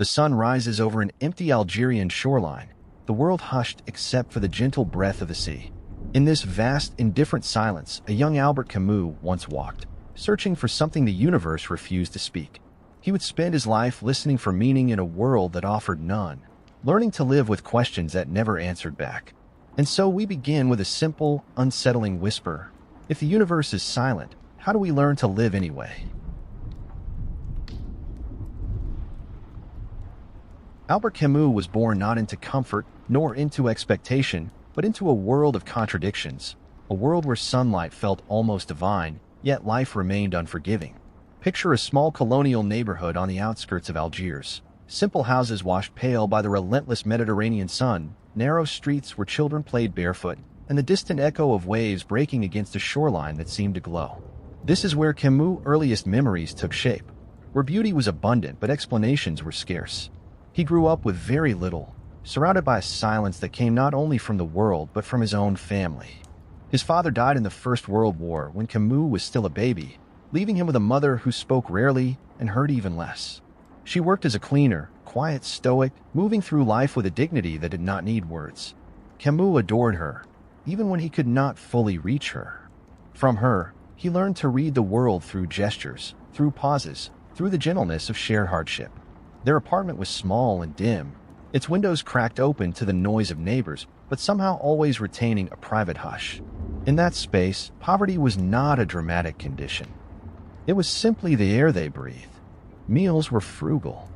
The sun rises over an empty Algerian shoreline, the world hushed except for the gentle breath of the sea. In this vast, indifferent silence, a young Albert Camus once walked, searching for something the universe refused to speak. He would spend his life listening for meaning in a world that offered none, learning to live with questions that never answered back. And so we begin with a simple, unsettling whisper. If the universe is silent, how do we learn to live anyway? Albert Camus was born not into comfort nor into expectation, but into a world of contradictions, a world where sunlight felt almost divine, yet life remained unforgiving. Picture a small colonial neighborhood on the outskirts of Algiers. Simple houses washed pale by the relentless Mediterranean sun, narrow streets where children played barefoot, and the distant echo of waves breaking against a shoreline that seemed to glow. This is where Camus' earliest memories took shape, where beauty was abundant but explanations were scarce. He grew up with very little, surrounded by a silence that came not only from the world but from his own family. His father died in the First World War when Camus was still a baby, leaving him with a mother who spoke rarely and heard even less. She worked as a cleaner, quiet, stoic, moving through life with a dignity that did not need words. Camus adored her, even when he could not fully reach her. From her, he learned to read the world through gestures, through pauses, through the gentleness of shared hardship. Their apartment was small and dim, its windows cracked open to the noise of neighbors, but somehow always retaining a private hush. In that space, poverty was not a dramatic condition. It was simply the air they breathed. Meals were frugal.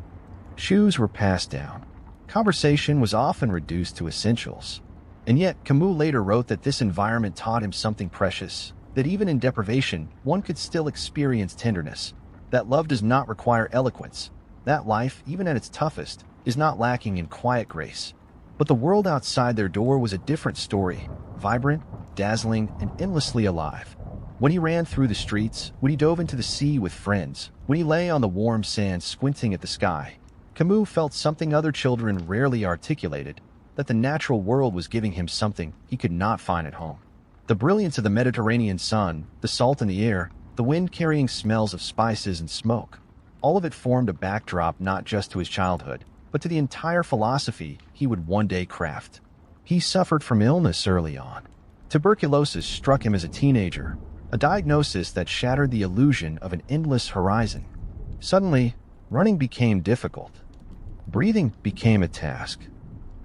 Shoes were passed down. Conversation was often reduced to essentials. And yet, Camus later wrote that this environment taught him something precious, that even in deprivation, one could still experience tenderness, that love does not require eloquence, that life, even at its toughest, is not lacking in quiet grace. But the world outside their door was a different story, vibrant, dazzling, and endlessly alive. When he ran through the streets, when he dove into the sea with friends, when he lay on the warm sand squinting at the sky, Camus felt something other children rarely articulated, that the natural world was giving him something he could not find at home. The brilliance of the Mediterranean sun, the salt in the air, the wind carrying smells of spices and smoke, all of it formed a backdrop not just to his childhood, but to the entire philosophy he would one day craft. He suffered from illness early on. Tuberculosis struck him as a teenager, a diagnosis that shattered the illusion of an endless horizon. Suddenly, running became difficult. Breathing became a task.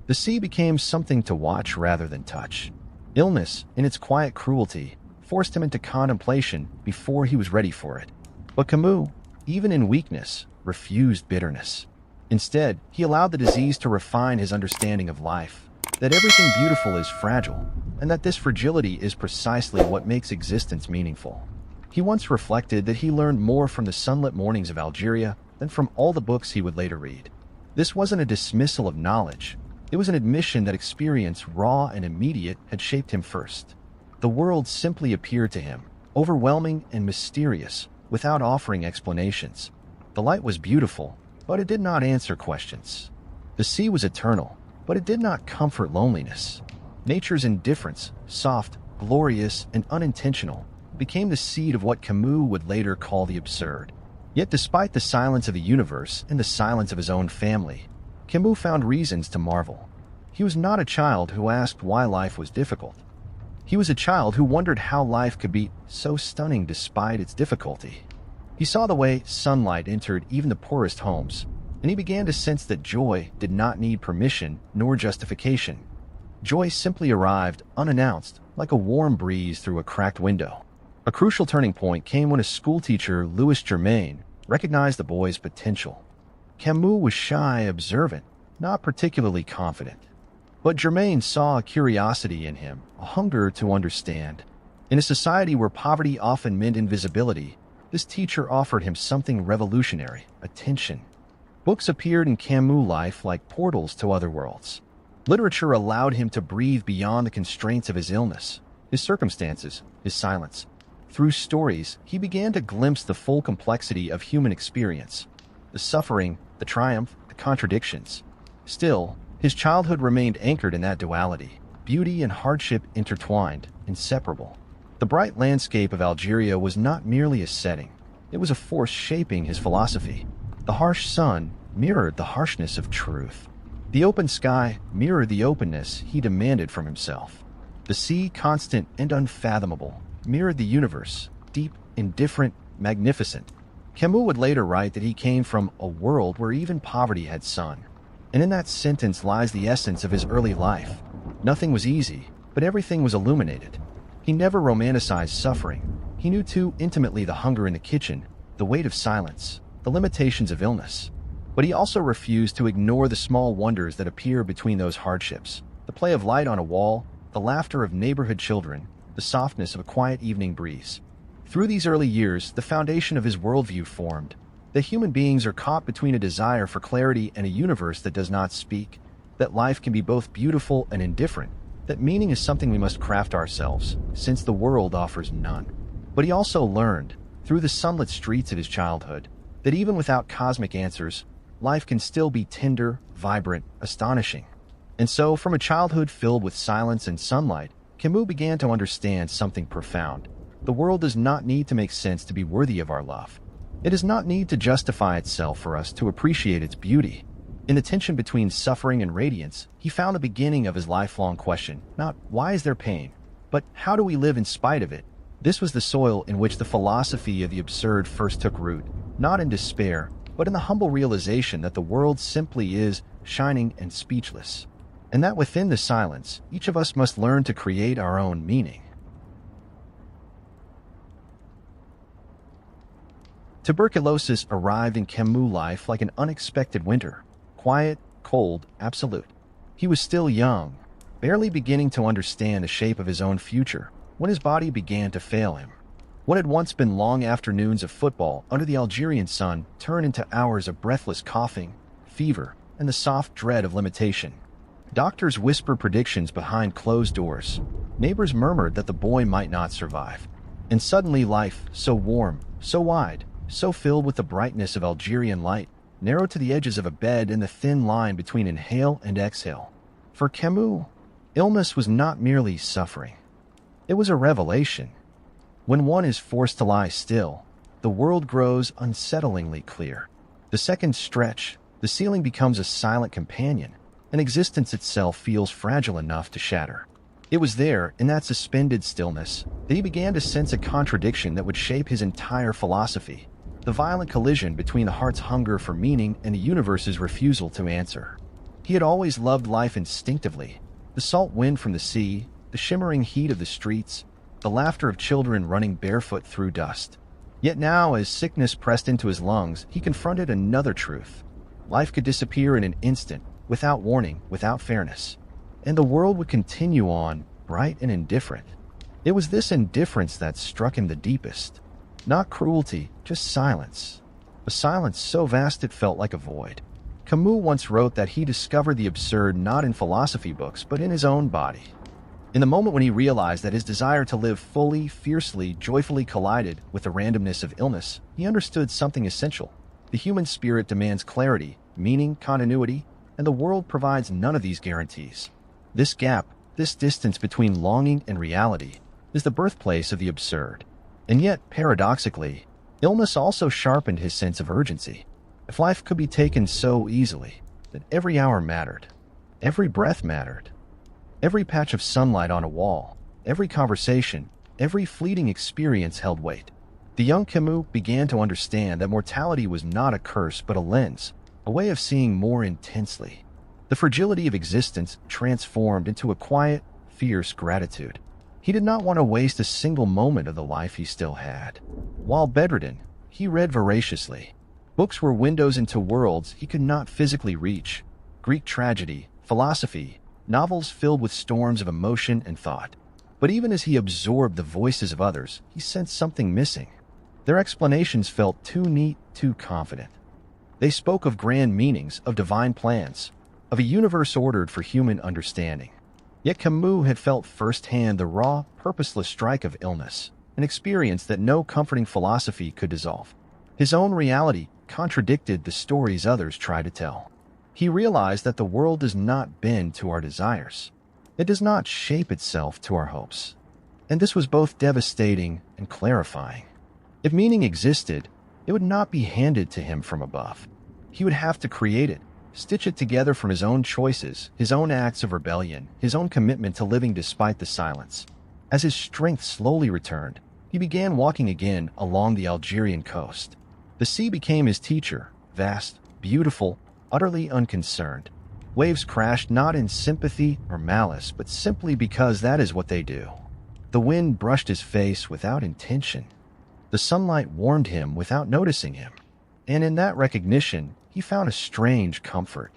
The sea became something to watch rather than touch. Illness, in its quiet cruelty, forced him into contemplation before he was ready for it. But Camus, even in weakness, refused bitterness. Instead, he allowed the disease to refine his understanding of life, that everything beautiful is fragile, and that this fragility is precisely what makes existence meaningful. He once reflected that he learned more from the sunlit mornings of Algeria than from all the books he would later read. This wasn't a dismissal of knowledge. It was an admission that experience, raw and immediate, had shaped him first. The world simply appeared to him, overwhelming and mysterious, without offering explanations. The light was beautiful, but it did not answer questions. The sea was eternal, but it did not comfort loneliness. Nature's indifference, soft, glorious, and unintentional, became the seed of what Camus would later call the absurd. Yet despite the silence of the universe and the silence of his own family, Camus found reasons to marvel. He was not a child who asked why life was difficult. He was a child who wondered how life could be so stunning despite its difficulty. He saw the way sunlight entered even the poorest homes, and he began to sense that joy did not need permission nor justification. Joy simply arrived, unannounced, like a warm breeze through a cracked window. A crucial turning point came when a schoolteacher, Louis Germain, recognized the boy's potential. Camus was shy, observant, not particularly confident. But Germain saw a curiosity in him, a hunger to understand. In a society where poverty often meant invisibility, this teacher offered him something revolutionary: attention. Books appeared in Camus' life like portals to other worlds. Literature allowed him to breathe beyond the constraints of his illness, his circumstances, his silence. Through stories, he began to glimpse the full complexity of human experience, the suffering, the triumph, the contradictions. Still, his childhood remained anchored in that duality, beauty and hardship intertwined, inseparable. The bright landscape of Algeria was not merely a setting, it was a force shaping his philosophy. The harsh sun, mirrored the harshness of truth. The open sky mirrored the openness he demanded from himself. The sea, constant and unfathomable, mirrored the universe, deep, indifferent, magnificent. Camus would later write that he came from a world where even poverty had sun. And in that sentence lies the essence of his early life. Nothing was easy, but everything was illuminated. He never romanticized suffering. He knew too intimately the hunger in the kitchen, the weight of silence, the limitations of illness. But he also refused to ignore the small wonders that appear between those hardships. The play of light on a wall, the laughter of neighborhood children, the softness of a quiet evening breeze. Through these early years, the foundation of his worldview formed. That human beings are caught between a desire for clarity and a universe that does not speak. That life can be both beautiful and indifferent. That meaning is something we must craft ourselves, since the world offers none. But he also learned, through the sunlit streets of his childhood, that even without cosmic answers, life can still be tender, vibrant, astonishing. And so, from a childhood filled with silence and sunlight, Camus began to understand something profound. The world does not need to make sense to be worthy of our love. It does not need to justify itself for us to appreciate its beauty. In the tension between suffering and radiance, he found the beginning of his lifelong question, not why is there pain, but how do we live in spite of it? This was the soil in which the philosophy of the absurd first took root, not in despair, but in the humble realization that the world simply is shining and speechless, and that within the silence, each of us must learn to create our own meaning. Tuberculosis arrived in Camus' life like an unexpected winter. Quiet, cold, absolute. He was still young, barely beginning to understand the shape of his own future, when his body began to fail him. What had once been long afternoons of football under the Algerian sun turned into hours of breathless coughing, fever, and the soft dread of limitation. Doctors whispered predictions behind closed doors. Neighbors murmured that the boy might not survive. And suddenly life, so warm, so wide, so filled with the brightness of Algerian light, narrowed to the edges of a bed and the thin line between inhale and exhale. For Camus, illness was not merely suffering. It was a revelation. When one is forced to lie still, the world grows unsettlingly clear. The seconds stretch, the ceiling becomes a silent companion, and existence itself feels fragile enough to shatter. It was there, in that suspended stillness, that he began to sense a contradiction that would shape his entire philosophy. The violent collision between the heart's hunger for meaning and the universe's refusal to answer. He had always loved life instinctively. The salt wind from the sea, the shimmering heat of the streets, the laughter of children running barefoot through dust. Yet now, as sickness pressed into his lungs, he confronted another truth. Life could disappear in an instant, without warning, without fairness. And the world would continue on, bright and indifferent. It was this indifference that struck him the deepest. Not cruelty, just silence. A silence so vast it felt like a void. Camus once wrote that he discovered the absurd not in philosophy books, but in his own body. In the moment when he realized that his desire to live fully, fiercely, joyfully collided with the randomness of illness, he understood something essential. The human spirit demands clarity, meaning, continuity, and the world provides none of these guarantees. This gap, this distance between longing and reality, is the birthplace of the absurd. And yet, paradoxically, illness also sharpened his sense of urgency. If life could be taken so easily, then every hour mattered. Every breath mattered. Every patch of sunlight on a wall, every conversation, every fleeting experience held weight. The young Camus began to understand that mortality was not a curse but a lens, a way of seeing more intensely. The fragility of existence transformed into a quiet, fierce gratitude. He did not want to waste a single moment of the life he still had. While bedridden, he read voraciously. Books were windows into worlds he could not physically reach. Greek tragedy, philosophy, novels filled with storms of emotion and thought. But even as he absorbed the voices of others, he sensed something missing. Their explanations felt too neat, too confident. They spoke of grand meanings, of divine plans, of a universe ordered for human understanding. Yet Camus had felt firsthand the raw, purposeless strike of illness, an experience that no comforting philosophy could dissolve. His own reality contradicted the stories others tried to tell. He realized that the world does not bend to our desires. It does not shape itself to our hopes. And this was both devastating and clarifying. If meaning existed, it would not be handed to him from above. He would have to create it, stitch it together from his own choices, his own acts of rebellion, his own commitment to living despite the silence. As his strength slowly returned, he began walking again along the Algerian coast. The sea became his teacher, vast, beautiful, utterly unconcerned. Waves crashed not in sympathy or malice, but simply because that is what they do. The wind brushed his face without intention. The sunlight warmed him without noticing him. And in that recognition, he found a strange comfort.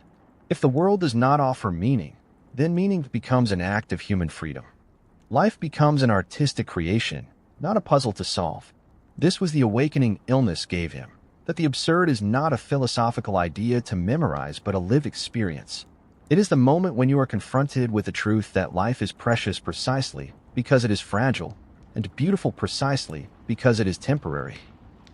If the world does not offer meaning, then meaning becomes an act of human freedom. Life becomes an artistic creation, not a puzzle to solve. This was the awakening illness gave him, that the absurd is not a philosophical idea to memorize but a lived experience. It is the moment when you are confronted with the truth that life is precious precisely because it is fragile, and beautiful precisely because it is temporary.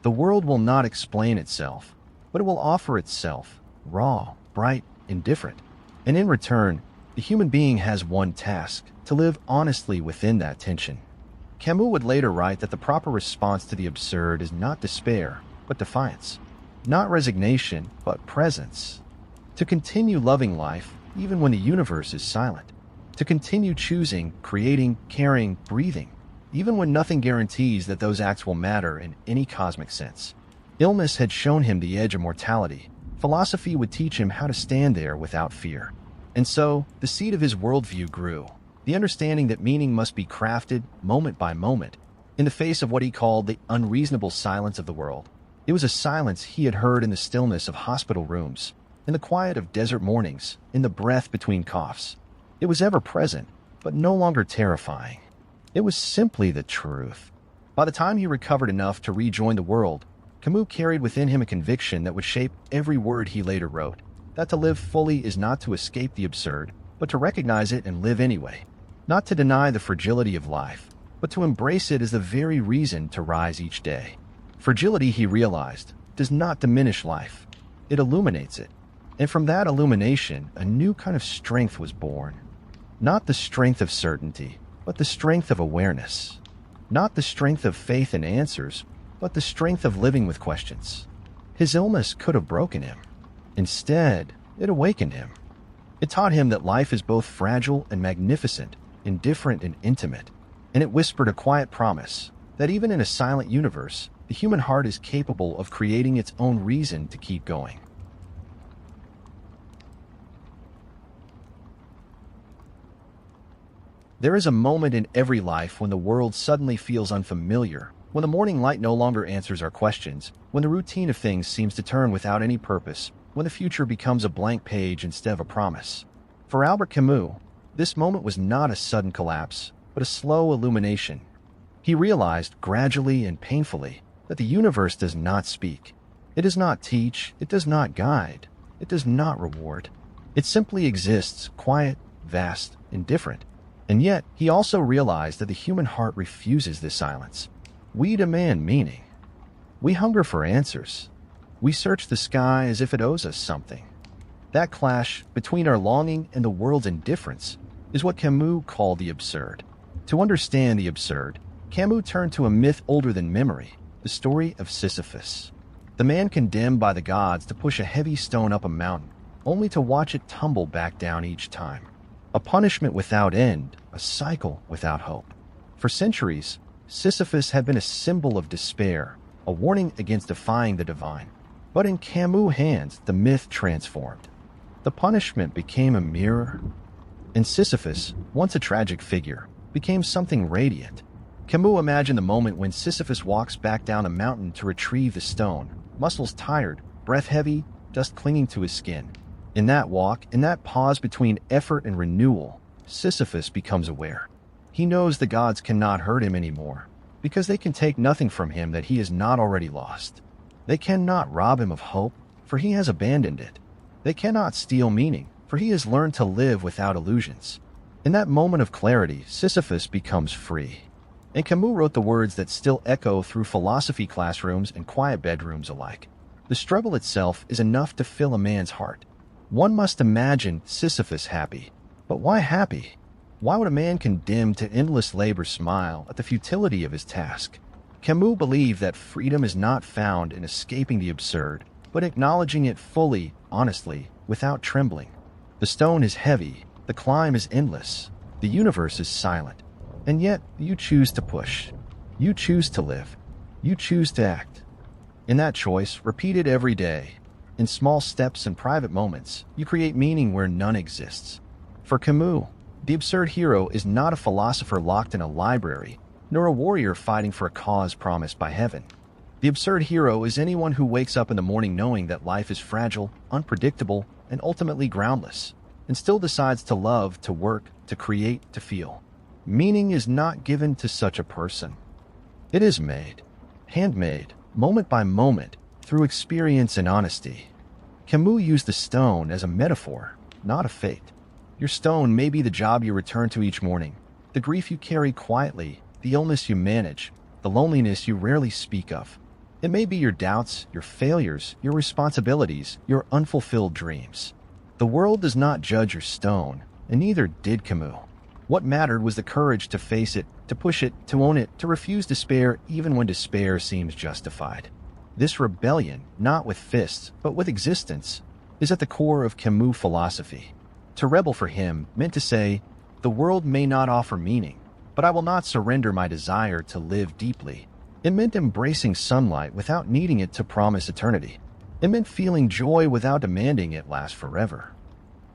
The world will not explain itself, but it will offer itself, raw, bright, indifferent. And in return, the human being has one task, to live honestly within that tension. Camus would later write that the proper response to the absurd is not despair, but defiance. Not resignation, but presence. To continue loving life, even when the universe is silent. To continue choosing, creating, caring, breathing, even when nothing guarantees that those acts will matter in any cosmic sense. Illness had shown him the edge of mortality. Philosophy would teach him how to stand there without fear. And so, the seed of his worldview grew. The understanding that meaning must be crafted, moment by moment, in the face of what he called the unreasonable silence of the world. It was a silence he had heard in the stillness of hospital rooms, in the quiet of desert mornings, in the breath between coughs. It was ever present, but no longer terrifying. It was simply the truth. By the time he recovered enough to rejoin the world, Camus carried within him a conviction that would shape every word he later wrote, that to live fully is not to escape the absurd, but to recognize it and live anyway. Not to deny the fragility of life, but to embrace it as the very reason to rise each day. Fragility, he realized, does not diminish life. It illuminates it. And from that illumination, a new kind of strength was born. Not the strength of certainty, but the strength of awareness. Not the strength of faith and answers, but the strength of living with questions. His illness could have broken him. Instead, it awakened him. It taught him that life is both fragile and magnificent, indifferent and intimate, and it whispered a quiet promise that even in a silent universe, the human heart is capable of creating its own reason to keep going. There is a moment in every life when the world suddenly feels unfamiliar, when the morning light no longer answers our questions, when the routine of things seems to turn without any purpose, when the future becomes a blank page instead of a promise. For Albert Camus, this moment was not a sudden collapse, but a slow illumination. He realized, gradually and painfully, that the universe does not speak. It does not teach, it does not guide, it does not reward. It simply exists, quiet, vast, indifferent. And yet, he also realized that the human heart refuses this silence. We demand meaning. We hunger for answers. We search the sky as if it owes us something. That clash between our longing and the world's indifference is what Camus called the absurd. To understand the absurd, Camus turned to a myth older than memory, the story of Sisyphus. The man condemned by the gods to push a heavy stone up a mountain, only to watch it tumble back down each time. A punishment without end, a cycle without hope. For centuries, Sisyphus had been a symbol of despair, a warning against defying the divine. But in Camus' hands, the myth transformed. The punishment became a mirror, and Sisyphus, once a tragic figure, became something radiant. Camus imagined the moment when Sisyphus walks back down the mountain to retrieve the stone, muscles tired, breath heavy, dust clinging to his skin. In that walk, in that pause between effort and renewal, Sisyphus becomes aware. He knows the gods cannot hurt him anymore, because they can take nothing from him that he has not already lost. They cannot rob him of hope, for he has abandoned it. They cannot steal meaning, for he has learned to live without illusions. In that moment of clarity, Sisyphus becomes free. And Camus wrote the words that still echo through philosophy classrooms and quiet bedrooms alike. The struggle itself is enough to fill a man's heart. One must imagine Sisyphus happy. But why happy? Why would a man condemned to endless labor smile at the futility of his task? Camus believed that freedom is not found in escaping the absurd, but acknowledging it fully, honestly, without trembling. The stone is heavy, the climb is endless, the universe is silent, and yet you choose to push. You choose to live. You choose to act. In that choice, repeated every day, in small steps and private moments, you create meaning where none exists. For Camus, the absurd hero is not a philosopher locked in a library, nor a warrior fighting for a cause promised by heaven. The absurd hero is anyone who wakes up in the morning knowing that life is fragile, unpredictable, and ultimately groundless, and still decides to love, to work, to create, to feel. Meaning is not given to such a person. It is made, handmade, moment by moment, through experience and honesty. Camus used the stone as a metaphor, not a fate. Your stone may be the job you return to each morning, the grief you carry quietly, the illness you manage, the loneliness you rarely speak of. It may be your doubts, your failures, your responsibilities, your unfulfilled dreams. The world does not judge your stone, and neither did Camus. What mattered was the courage to face it, to push it, to own it, to refuse despair even when despair seems justified. This rebellion, not with fists, but with existence, is at the core of Camus' philosophy. To rebel for him meant to say, the world may not offer meaning, but I will not surrender my desire to live deeply. It meant embracing sunlight without needing it to promise eternity. It meant feeling joy without demanding it last forever.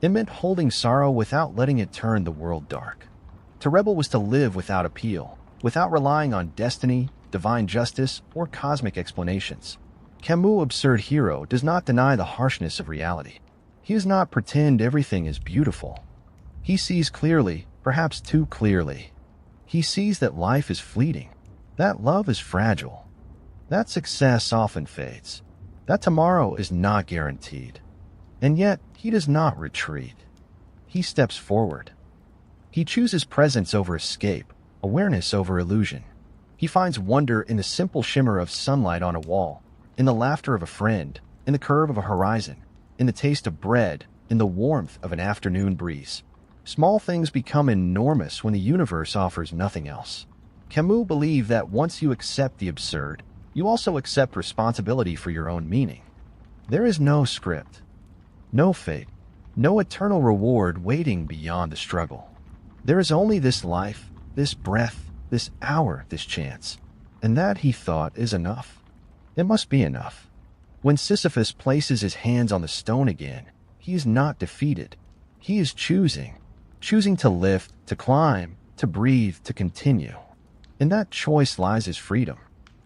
It meant holding sorrow without letting it turn the world dark. To rebel was to live without appeal, without relying on destiny, divine justice, or cosmic explanations. Camus' absurd hero does not deny the harshness of reality. He does not pretend everything is beautiful. He sees clearly, perhaps too clearly. He sees that life is fleeting, that love is fragile, that success often fades, that tomorrow is not guaranteed. And yet, he does not retreat. He steps forward. He chooses presence over escape, awareness over illusion. He finds wonder in the simple shimmer of sunlight on a wall, in the laughter of a friend, in the curve of a horizon, in the taste of bread, in the warmth of an afternoon breeze. Small things become enormous when the universe offers nothing else. Camus believed that once you accept the absurd, you also accept responsibility for your own meaning. There is no script, no fate, no eternal reward waiting beyond the struggle. There is only this life, this breath, this hour, this chance. And that, he thought, is enough. It must be enough. When Sisyphus places his hands on the stone again, he is not defeated. He is choosing to lift, to climb, to breathe, to continue. In that choice lies his freedom.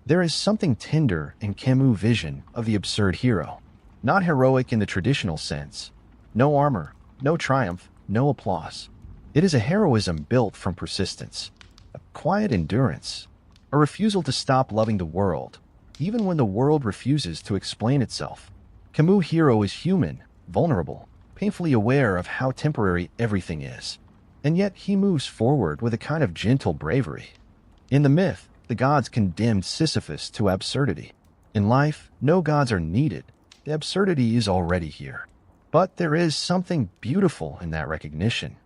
There is something tender in Camus' vision of the absurd hero, not heroic in the traditional sense. No armor, no triumph, no applause. It is a heroism built from persistence, a quiet endurance, a refusal to stop loving the world, even when the world refuses to explain itself. Camus' hero is human, vulnerable, painfully aware of how temporary everything is. And yet he moves forward with a kind of gentle bravery. In the myth, the gods condemned Sisyphus to absurdity. In life, no gods are needed. The absurdity is already here. But there is something beautiful in that recognition.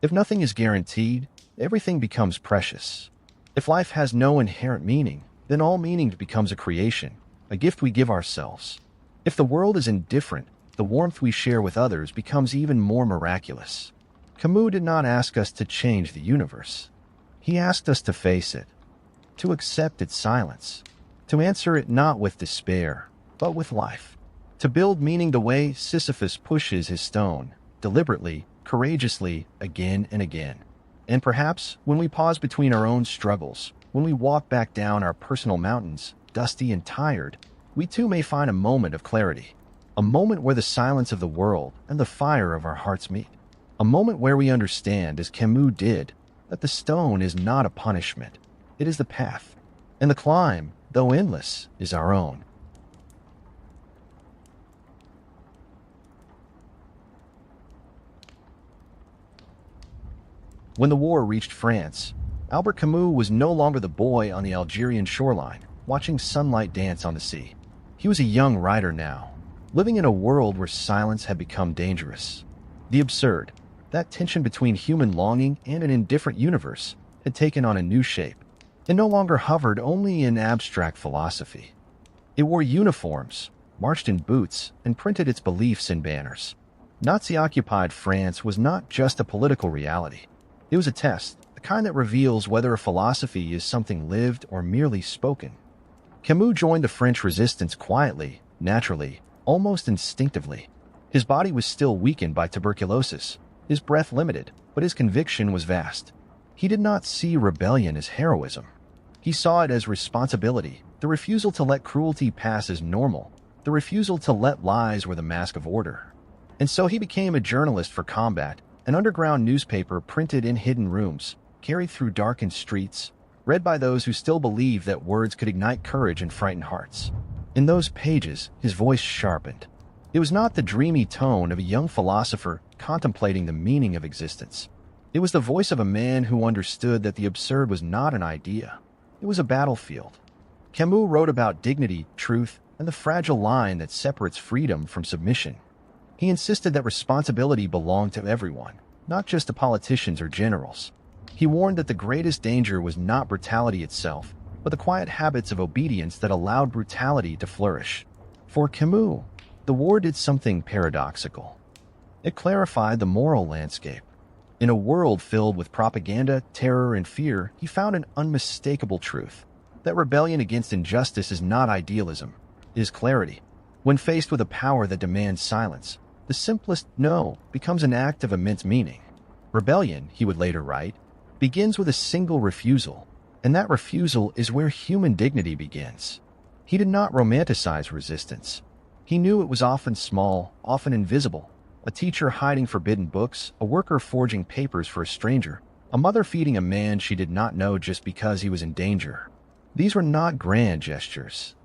If nothing is guaranteed, everything becomes precious. If life has no inherent meaning, then all meaning becomes a creation, a gift we give ourselves. If the world is indifferent, the warmth we share with others becomes even more miraculous. Camus did not ask us to change the universe. He asked us to face it, to accept its silence, to answer it not with despair, but with life, to build meaning the way Sisyphus pushes his stone, deliberately, courageously, again and again. And perhaps, when we pause between our own struggles, when we walk back down our personal mountains, dusty and tired, we too may find a moment of clarity, a moment where the silence of the world and the fire of our hearts meet, a moment where we understand, as Camus did, that the stone is not a punishment, it is the path, and the climb, though endless, is our own. When the war reached France, Albert Camus was no longer the boy on the Algerian shoreline, watching sunlight dance on the sea. He was a young writer now, living in a world where silence had become dangerous. The absurd, that tension between human longing and an indifferent universe, had taken on a new shape. It no longer hovered only in abstract philosophy. It wore uniforms, marched in boots, and printed its beliefs in banners. Nazi-occupied France was not just a political reality. It was a test, the kind that reveals whether a philosophy is something lived or merely spoken. Camus joined the French resistance quietly, naturally, almost instinctively. His body was still weakened by tuberculosis, his breath limited, but his conviction was vast. He did not see rebellion as heroism. He saw it as responsibility, the refusal to let cruelty pass as normal, the refusal to let lies wear the mask of order. And so he became a journalist for Combat, an underground newspaper printed in hidden rooms, carried through darkened streets, read by those who still believed that words could ignite courage and frighten hearts. In those pages, his voice sharpened. It was not the dreamy tone of a young philosopher contemplating the meaning of existence. It was the voice of a man who understood that the absurd was not an idea. It was a battlefield. Camus wrote about dignity, truth, and the fragile line that separates freedom from submission. He insisted that responsibility belonged to everyone, not just to politicians or generals. He warned that the greatest danger was not brutality itself, but the quiet habits of obedience that allowed brutality to flourish. For Camus, the war did something paradoxical. It clarified the moral landscape. In a world filled with propaganda, terror, and fear, he found an unmistakable truth: that rebellion against injustice is not idealism, it is clarity. When faced with a power that demands silence, the simplest no becomes an act of immense meaning. Rebellion, he would later write, begins with a single refusal, and that refusal is where human dignity begins. He did not romanticize resistance. He knew it was often small, often invisible. A teacher hiding forbidden books, a worker forging papers for a stranger, a mother feeding a man she did not know just because he was in danger. These were not grand gestures.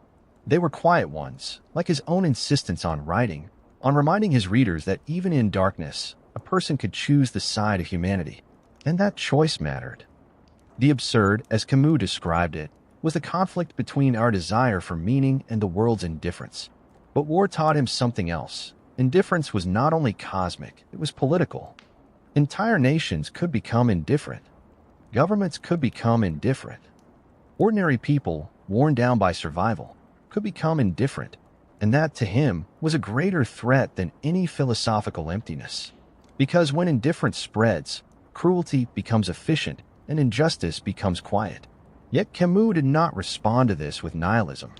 They were quiet ones, like his own insistence on writing, on reminding his readers that even in darkness, a person could choose the side of humanity. And that choice mattered. The absurd, as Camus described it, was the conflict between our desire for meaning and the world's indifference. But war taught him something else. Indifference was not only cosmic, it was political. Entire nations could become indifferent. Governments could become indifferent. Ordinary people, worn down by survival, could become indifferent. And that, to him, was a greater threat than any philosophical emptiness. Because when indifference spreads, cruelty becomes efficient and injustice becomes quiet. Yet Camus did not respond to this with nihilism.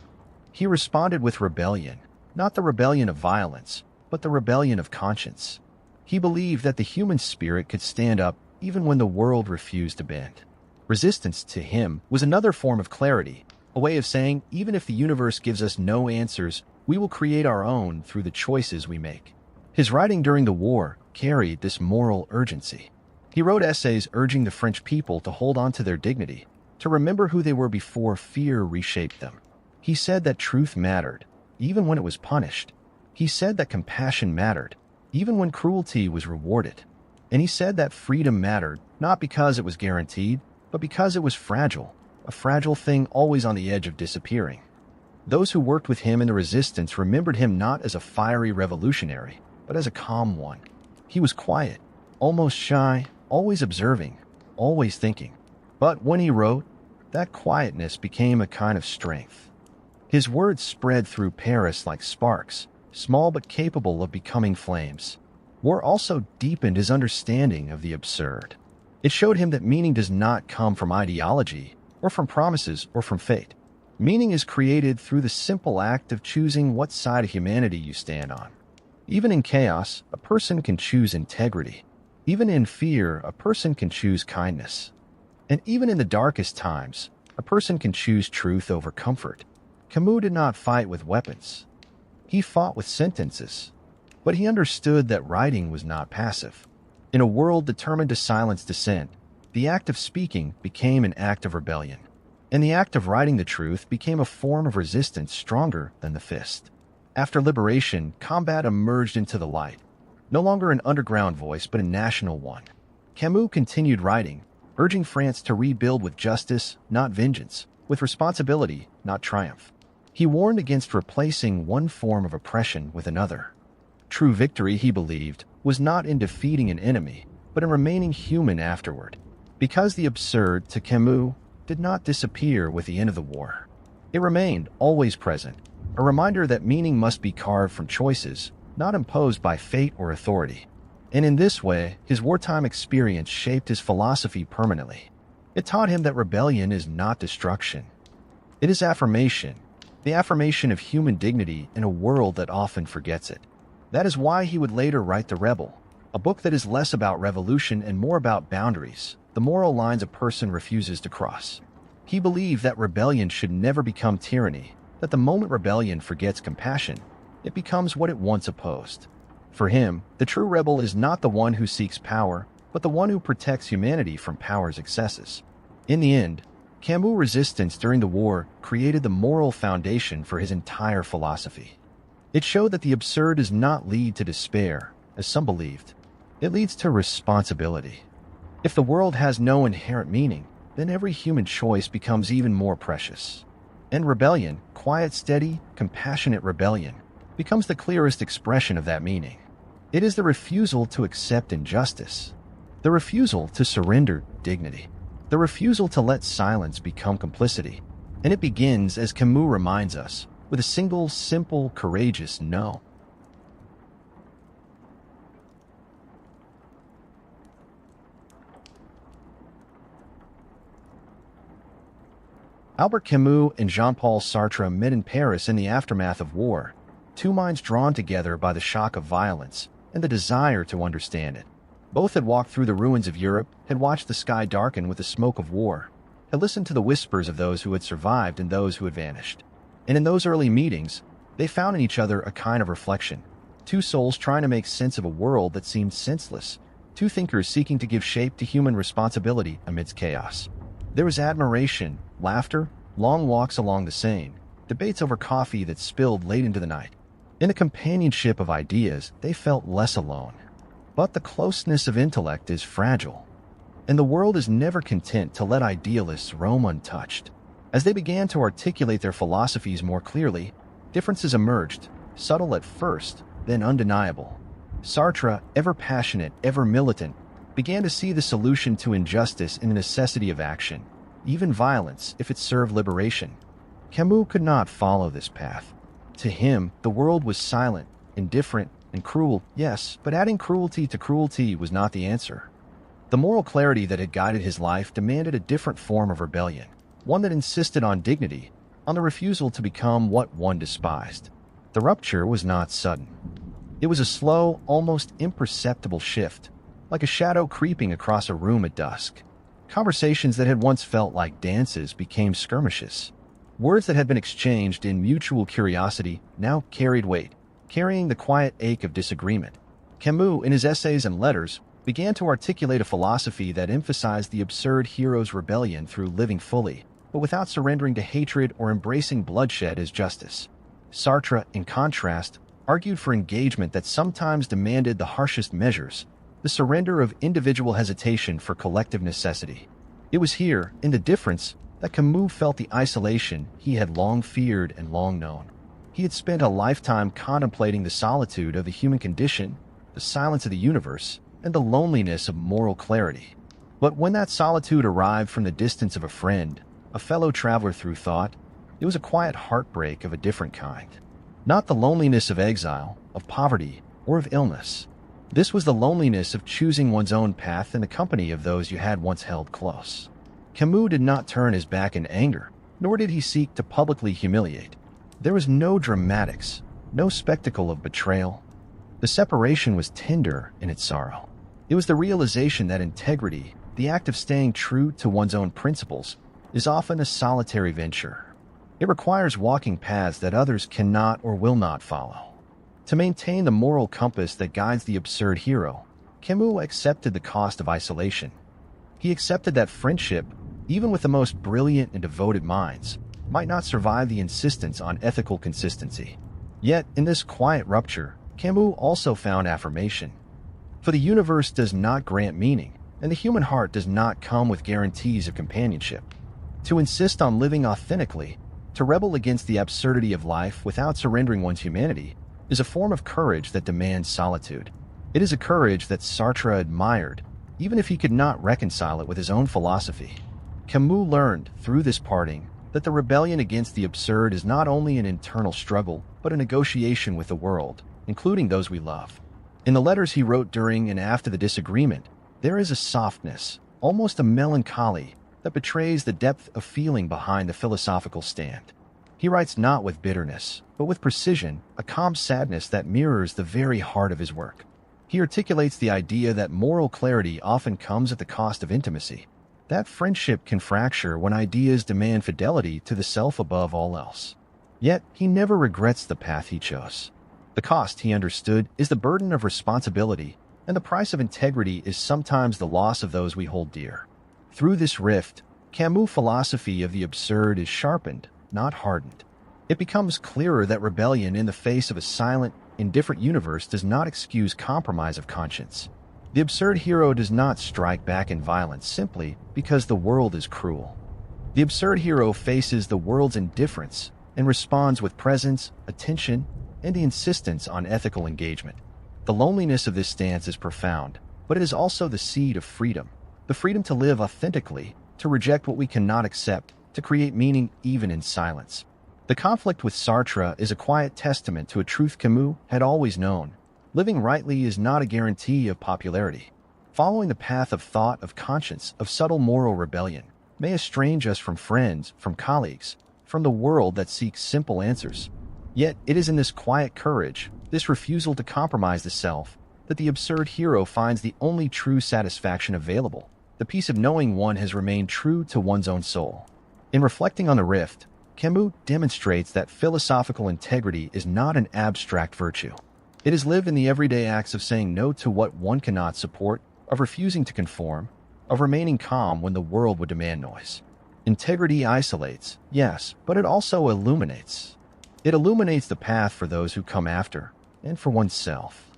He responded with rebellion, not the rebellion of violence, but the rebellion of conscience. He believed that the human spirit could stand up even when the world refused to bend. Resistance, to him, was another form of clarity, a way of saying, even if the universe gives us no answers, we will create our own through the choices we make. His writing during the war carried this moral urgency. He wrote essays urging the French people to hold on to their dignity, to remember who they were before fear reshaped them. He said that truth mattered, even when it was punished. He said that compassion mattered, even when cruelty was rewarded. And he said that freedom mattered, not because it was guaranteed, but because it was fragile, a fragile thing always on the edge of disappearing. Those who worked with him in the resistance remembered him not as a fiery revolutionary, but as a calm one. He was quiet, almost shy, always observing, always thinking. But when he wrote, that quietness became a kind of strength. His words spread through Paris like sparks, small but capable of becoming flames. War also deepened his understanding of the absurd. It showed him that meaning does not come from ideology, or from promises, or from fate. Meaning is created through the simple act of choosing what side of humanity you stand on. Even in chaos, a person can choose integrity. Even in fear, a person can choose kindness. And even in the darkest times, a person can choose truth over comfort. Camus did not fight with weapons. He fought with sentences. But he understood that writing was not passive. In a world determined to silence dissent, the act of speaking became an act of rebellion. And the act of writing the truth became a form of resistance stronger than the fist. After liberation, Combat emerged into the light. No longer an underground voice, but a national one. Camus continued writing, urging France to rebuild with justice, not vengeance, with responsibility, not triumph. He warned against replacing one form of oppression with another. True victory, he believed, was not in defeating an enemy, but in remaining human afterward. Because the absurd, to Camus, did not disappear with the end of the war. It remained always present, a reminder that meaning must be carved from choices, not imposed by fate or authority. And in this way, his wartime experience shaped his philosophy permanently. It taught him that rebellion is not destruction. It is affirmation, the affirmation of human dignity in a world that often forgets it. That is why he would later write The Rebel, a book that is less about revolution and more about boundaries, the moral lines a person refuses to cross. He believed that rebellion should never become tyranny, that the moment rebellion forgets compassion, it becomes what it once opposed. For him, the true rebel is not the one who seeks power, but the one who protects humanity from power's excesses. In the end, Camus' resistance during the war created the moral foundation for his entire philosophy. It showed that the absurd does not lead to despair, as some believed. It leads to responsibility. If the world has no inherent meaning, then every human choice becomes even more precious. And rebellion, quiet, steady, compassionate rebellion, becomes the clearest expression of that meaning. It is the refusal to accept injustice, the refusal to surrender dignity, the refusal to let silence become complicity. And it begins, as Camus reminds us, with a single, simple, courageous no. Albert Camus and Jean-Paul Sartre met in Paris in the aftermath of war, two minds drawn together by the shock of violence and the desire to understand it. Both had walked through the ruins of Europe, had watched the sky darken with the smoke of war, had listened to the whispers of those who had survived and those who had vanished. And in those early meetings, they found in each other a kind of reflection. Two souls trying to make sense of a world that seemed senseless, two thinkers seeking to give shape to human responsibility amidst chaos. There was admiration, laughter, long walks along the Seine, debates over coffee that spilled late into the night. In the companionship of ideas, they felt less alone. But the closeness of intellect is fragile, and the world is never content to let idealists roam untouched. As they began to articulate their philosophies more clearly, differences emerged, subtle at first, then undeniable. Sartre, ever passionate, ever militant, began to see the solution to injustice in the necessity of action, even violence, if it served liberation. Camus could not follow this path. To him, the world was silent, indifferent, and cruel, yes, but adding cruelty to cruelty was not the answer. The moral clarity that had guided his life demanded a different form of rebellion, one that insisted on dignity, on the refusal to become what one despised. The rupture was not sudden. It was a slow, almost imperceptible shift, like a shadow creeping across a room at dusk. Conversations that had once felt like dances became skirmishes. Words that had been exchanged in mutual curiosity now carried weight, carrying the quiet ache of disagreement. Camus, in his essays and letters, began to articulate a philosophy that emphasized the absurd hero's rebellion through living fully, but without surrendering to hatred or embracing bloodshed as justice. Sartre, in contrast, argued for engagement that sometimes demanded the harshest measures, the surrender of individual hesitation for collective necessity. It was here, in the difference, that Camus felt the isolation he had long feared and long known. He had spent a lifetime contemplating the solitude of the human condition, the silence of the universe, and the loneliness of moral clarity. But when that solitude arrived from the distance of a friend, a fellow traveler through thought, it was a quiet heartbreak of a different kind. Not the loneliness of exile, of poverty, or of illness. This was the loneliness of choosing one's own path in the company of those you had once held close. Camus did not turn his back in anger, nor did he seek to publicly humiliate. There was no dramatics, no spectacle of betrayal. The separation was tender in its sorrow. It was the realization that integrity, the act of staying true to one's own principles, is often a solitary venture. It requires walking paths that others cannot or will not follow. To maintain the moral compass that guides the absurd hero, Camus accepted the cost of isolation. He accepted that friendship, even with the most brilliant and devoted minds, might not survive the insistence on ethical consistency. Yet, in this quiet rupture, Camus also found affirmation. For the universe does not grant meaning, and the human heart does not come with guarantees of companionship. To insist on living authentically, to rebel against the absurdity of life without surrendering one's humanity, is a form of courage that demands solitude. It is a courage that Sartre admired, even if he could not reconcile it with his own philosophy. Camus learned, through this parting, that the rebellion against the absurd is not only an internal struggle, but a negotiation with the world, including those we love. In the letters he wrote during and after the disagreement, there is a softness, almost a melancholy, that betrays the depth of feeling behind the philosophical stand. He writes not with bitterness, but with precision, a calm sadness that mirrors the very heart of his work. He articulates the idea that moral clarity often comes at the cost of intimacy, that friendship can fracture when ideas demand fidelity to the self above all else. Yet, he never regrets the path he chose. The cost, he understood, is the burden of responsibility, and the price of integrity is sometimes the loss of those we hold dear. Through this rift, Camus' philosophy of the absurd is sharpened, not hardened. It becomes clearer that rebellion in the face of a silent, indifferent universe does not excuse compromise of conscience. The absurd hero does not strike back in violence simply because the world is cruel. The absurd hero faces the world's indifference and responds with presence, attention, and the insistence on ethical engagement. The loneliness of this stance is profound, but it is also the seed of freedom. The freedom to live authentically, to reject what we cannot accept, to create meaning even in silence. The conflict with Sartre is a quiet testament to a truth Camus had always known. Living rightly is not a guarantee of popularity. Following the path of thought, of conscience, of subtle moral rebellion may estrange us from friends, from colleagues, from the world that seeks simple answers. Yet it is in this quiet courage, this refusal to compromise the self, that the absurd hero finds the only true satisfaction available, the peace of knowing one has remained true to one's own soul. In reflecting on the rift, Camus demonstrates that philosophical integrity is not an abstract virtue. It is lived in the everyday acts of saying no to what one cannot support, of refusing to conform, of remaining calm when the world would demand noise. Integrity isolates, yes, but it also illuminates. It illuminates the path for those who come after, and for oneself.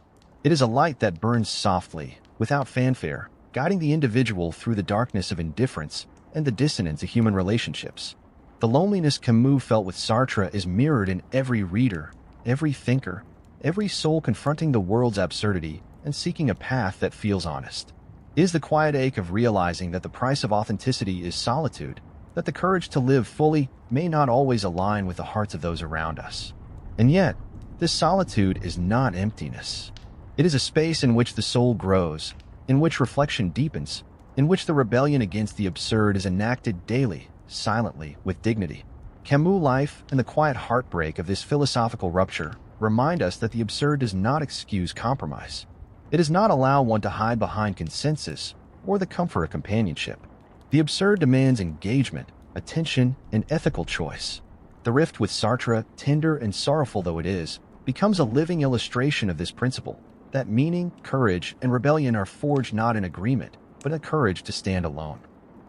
It is a light that burns softly, without fanfare, guiding the individual through the darkness of indifference and the dissonance of human relationships. The loneliness Camus felt with Sartre is mirrored in every reader, every thinker, every soul confronting the world's absurdity and seeking a path that feels honest. It is the quiet ache of realizing that the price of authenticity is solitude, that the courage to live fully may not always align with the hearts of those around us. And yet, this solitude is not emptiness. It is a space in which the soul grows, in which reflection deepens, in which the rebellion against the absurd is enacted daily, silently, with dignity. Camus' life and the quiet heartbreak of this philosophical rupture remind us that the absurd does not excuse compromise. It does not allow one to hide behind consensus or the comfort of companionship. The absurd demands engagement, attention, and ethical choice. The rift with Sartre, tender and sorrowful though it is, becomes a living illustration of this principle, that meaning, courage, and rebellion are forged not in agreement, but in the courage to stand alone.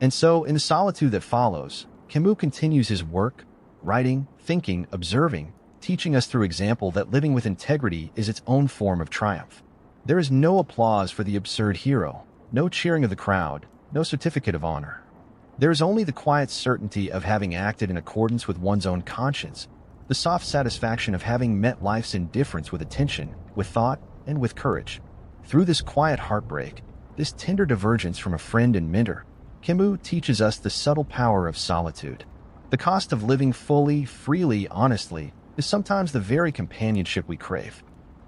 And so, in the solitude that follows, Camus continues his work, writing, thinking, observing, teaching us through example that living with integrity is its own form of triumph. There is no applause for the absurd hero, no cheering of the crowd, no certificate of honor. There is only the quiet certainty of having acted in accordance with one's own conscience, the soft satisfaction of having met life's indifference with attention, with thought, and with courage. Through this quiet heartbreak, this tender divergence from a friend and mentor, Camus teaches us the subtle power of solitude. The cost of living fully, freely, honestly, is sometimes the very companionship we crave.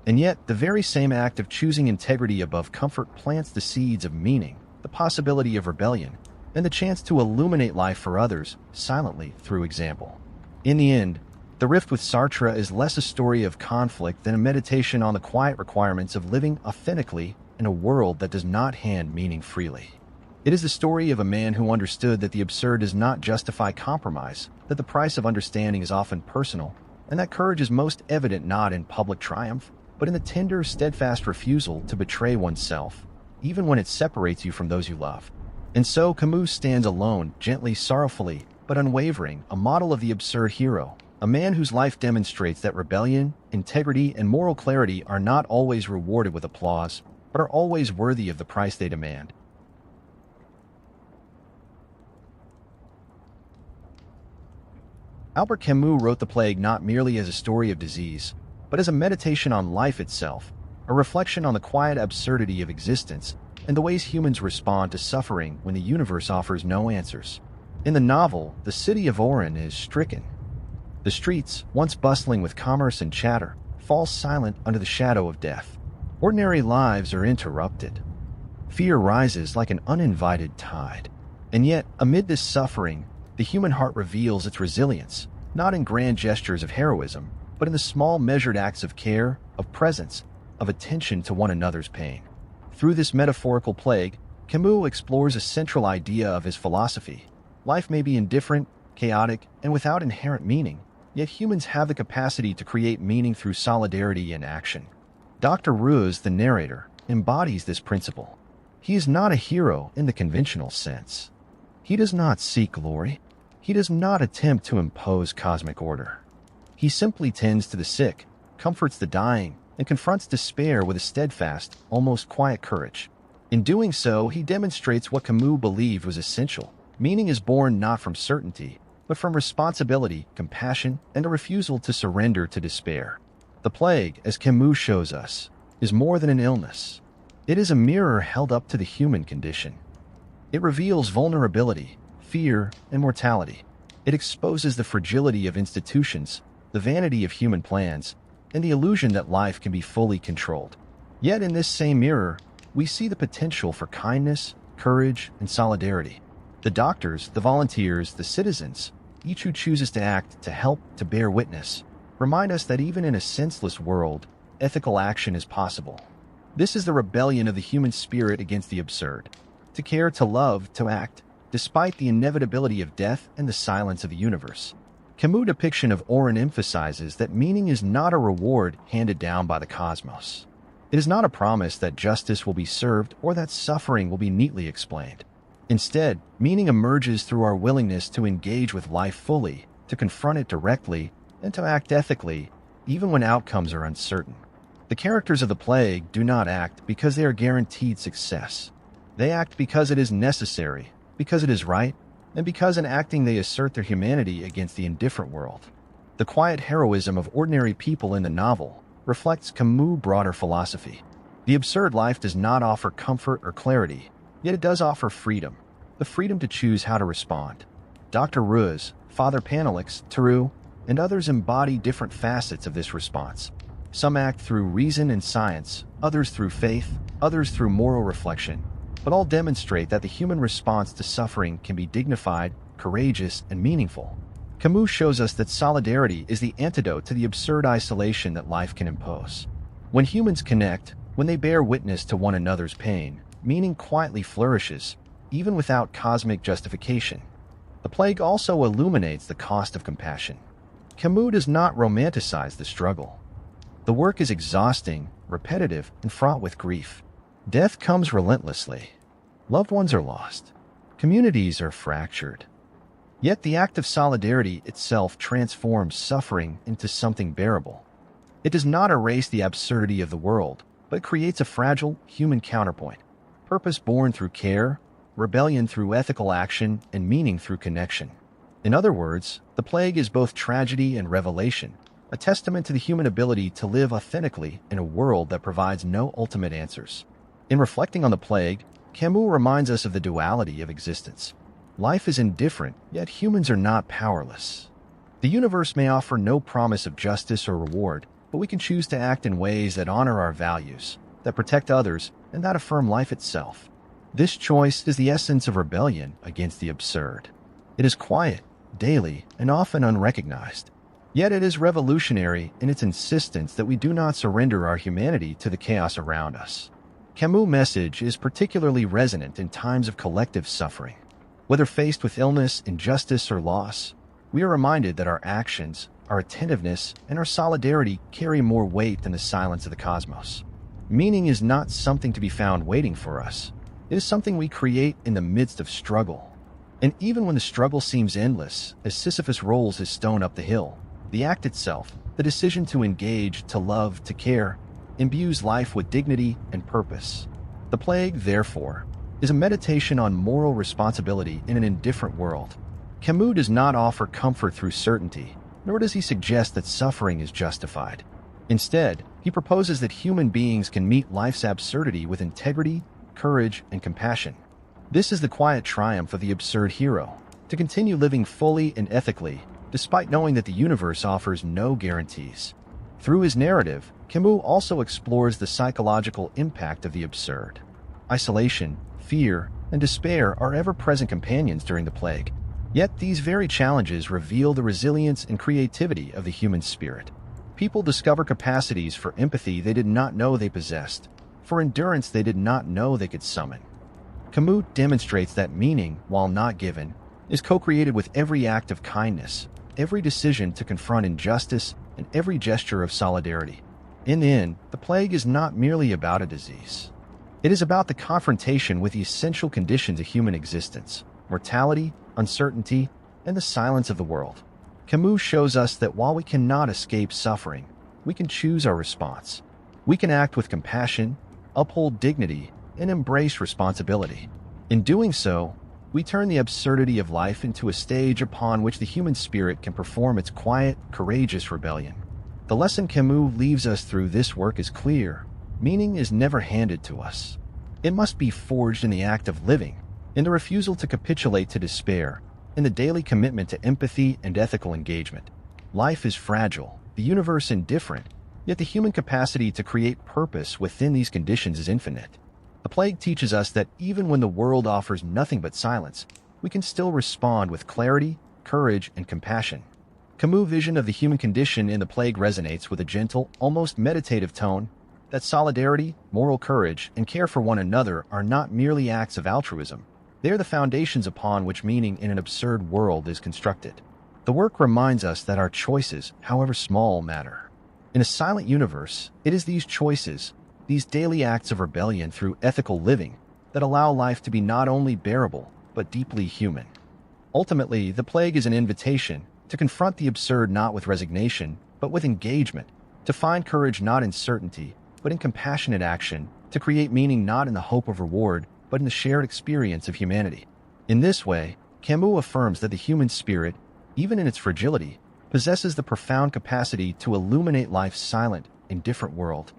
And yet, the very same act of choosing integrity above comfort plants the seeds of meaning, the possibility of rebellion, and the chance to illuminate life for others, silently through example. In the end, the rift with Sartre is less a story of conflict than a meditation on the quiet requirements of living authentically in a world that does not hand meaning freely. It is the story of a man who understood that the absurd does not justify compromise, that the price of understanding is often personal, and that courage is most evident not in public triumph, but in the tender, steadfast refusal to betray oneself, even when it separates you from those you love. And so Camus stands alone, gently, sorrowfully, but unwavering, a model of the absurd hero, a man whose life demonstrates that rebellion, integrity, and moral clarity are not always rewarded with applause, but are always worthy of the price they demand. Albert Camus wrote The Plague not merely as a story of disease, but as a meditation on life itself, a reflection on the quiet absurdity of existence and the ways humans respond to suffering when the universe offers no answers. In the novel, the city of Oran is stricken. The streets, once bustling with commerce and chatter, fall silent under the shadow of death. Ordinary lives are interrupted. Fear rises like an uninvited tide. And yet, amid this suffering, the human heart reveals its resilience, not in grand gestures of heroism, but in the small measured acts of care, of presence, of attention to one another's pain. Through this metaphorical plague, Camus explores a central idea of his philosophy. Life may be indifferent, chaotic, and without inherent meaning, yet humans have the capacity to create meaning through solidarity and action. Dr. Ruz, the narrator, embodies this principle. He is not a hero in the conventional sense. He does not seek glory. He does not attempt to impose cosmic order. He simply tends to the sick, comforts the dying, and confronts despair with a steadfast, almost quiet courage. In doing so, he demonstrates what Camus believed was essential. Meaning is born not from certainty, but from responsibility, compassion, and a refusal to surrender to despair. The plague, as Camus shows us, is more than an illness. It is a mirror held up to the human condition. It reveals vulnerability, fear, and mortality. It exposes the fragility of institutions, the vanity of human plans, and the illusion that life can be fully controlled. Yet in this same mirror, we see the potential for kindness, courage, and solidarity. The doctors, the volunteers, the citizens, each who chooses to act, to help, to bear witness, remind us that even in a senseless world, ethical action is possible. This is the rebellion of the human spirit against the absurd. To care, to love, to act, despite the inevitability of death and the silence of the universe. Camus' depiction of Oran emphasizes that meaning is not a reward handed down by the cosmos. It is not a promise that justice will be served or that suffering will be neatly explained. Instead, meaning emerges through our willingness to engage with life fully, to confront it directly, and to act ethically, even when outcomes are uncertain. The characters of the plague do not act because they are guaranteed success. They act because it is necessary, because it is right, and because in acting they assert their humanity against the indifferent world. The quiet heroism of ordinary people in the novel reflects Camus' broader philosophy. The absurd life does not offer comfort or clarity, yet it does offer freedom, the freedom to choose how to respond. Dr. Ruz, Father Panelix, Theroux, and others embody different facets of this response. Some act through reason and science, others through faith, others through moral reflection, but all demonstrate that the human response to suffering can be dignified, courageous, and meaningful. Camus shows us that solidarity is the antidote to the absurd isolation that life can impose. When humans connect, when they bear witness to one another's pain, meaning quietly flourishes, even without cosmic justification. The plague also illuminates the cost of compassion. Camus does not romanticize the struggle. The work is exhausting, repetitive, and fraught with grief. Death comes relentlessly. Loved ones are lost. Communities are fractured. Yet the act of solidarity itself transforms suffering into something bearable. It does not erase the absurdity of the world, but creates a fragile, human counterpoint. Purpose born through care, rebellion through ethical action, and meaning through connection. In other words, the plague is both tragedy and revelation, a testament to the human ability to live authentically in a world that provides no ultimate answers. In reflecting on the plague, Camus reminds us of the duality of existence. Life is indifferent, yet humans are not powerless. The universe may offer no promise of justice or reward, but we can choose to act in ways that honor our values, that protect others, and that affirm life itself. This choice is the essence of rebellion against the absurd. It is quiet, daily, and often unrecognized. Yet it is revolutionary in its insistence that we do not surrender our humanity to the chaos around us. Camus' message is particularly resonant in times of collective suffering. Whether faced with illness, injustice, or loss, we are reminded that our actions, our attentiveness, and our solidarity carry more weight than the silence of the cosmos. Meaning is not something to be found waiting for us. It is something we create in the midst of struggle. And even when the struggle seems endless, as Sisyphus rolls his stone up the hill, the act itself, the decision to engage, to love, to care, imbues life with dignity and purpose. The plague, therefore, is a meditation on moral responsibility in an indifferent world. Camus does not offer comfort through certainty, nor does he suggest that suffering is justified. Instead, he proposes that human beings can meet life's absurdity with integrity, courage, and compassion. This is the quiet triumph of the absurd hero, to continue living fully and ethically, despite knowing that the universe offers no guarantees. Through his narrative, Camus also explores the psychological impact of the absurd. Isolation, fear, and despair are ever-present companions during the plague. Yet these very challenges reveal the resilience and creativity of the human spirit. People discover capacities for empathy they did not know they possessed, for endurance they did not know they could summon. Camus demonstrates that meaning, while not given, is co-created with every act of kindness, every decision to confront injustice, and every gesture of solidarity. In the end, the plague is not merely about a disease. It is about the confrontation with the essential conditions of human existence: mortality, uncertainty, and the silence of the world. Camus shows us that while we cannot escape suffering, we can choose our response. We can act with compassion, uphold dignity, and embrace responsibility. In doing so, we turn the absurdity of life into a stage upon which the human spirit can perform its quiet, courageous rebellion. The lesson Camus leaves us through this work is clear. Meaning is never handed to us. It must be forged in the act of living, in the refusal to capitulate to despair, in the daily commitment to empathy and ethical engagement. Life is fragile, the universe indifferent, yet the human capacity to create purpose within these conditions is infinite. The plague teaches us that even when the world offers nothing but silence, we can still respond with clarity, courage, and compassion. Camus' vision of the human condition in the plague resonates with a gentle, almost meditative tone, that solidarity, moral courage, and care for one another are not merely acts of altruism. They are the foundations upon which meaning in an absurd world is constructed. The work reminds us that our choices, however small, matter. In a silent universe, it is these choices, these daily acts of rebellion through ethical living, that allow life to be not only bearable, but deeply human. Ultimately, the plague is an invitation to confront the absurd not with resignation, but with engagement, to find courage not in certainty, but in compassionate action, to create meaning not in the hope of reward, but in the shared experience of humanity. In this way, Camus affirms that the human spirit, even in its fragility, possesses the profound capacity to illuminate life's silent, indifferent world.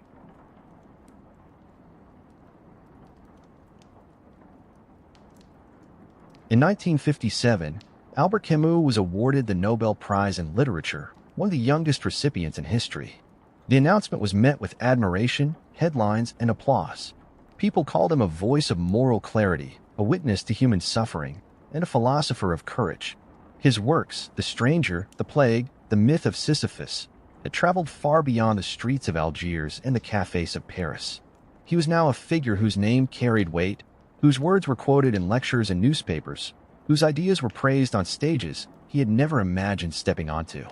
In 1957, Albert Camus was awarded the Nobel Prize in Literature, one of the youngest recipients in history. The announcement was met with admiration, headlines, and applause. People called him a voice of moral clarity, a witness to human suffering, and a philosopher of courage. His works, The Stranger, The Plague, The Myth of Sisyphus, had traveled far beyond the streets of Algiers and the cafes of Paris. He was now a figure whose name carried weight, whose words were quoted in lectures and newspapers, whose ideas were praised on stages he had never imagined stepping onto.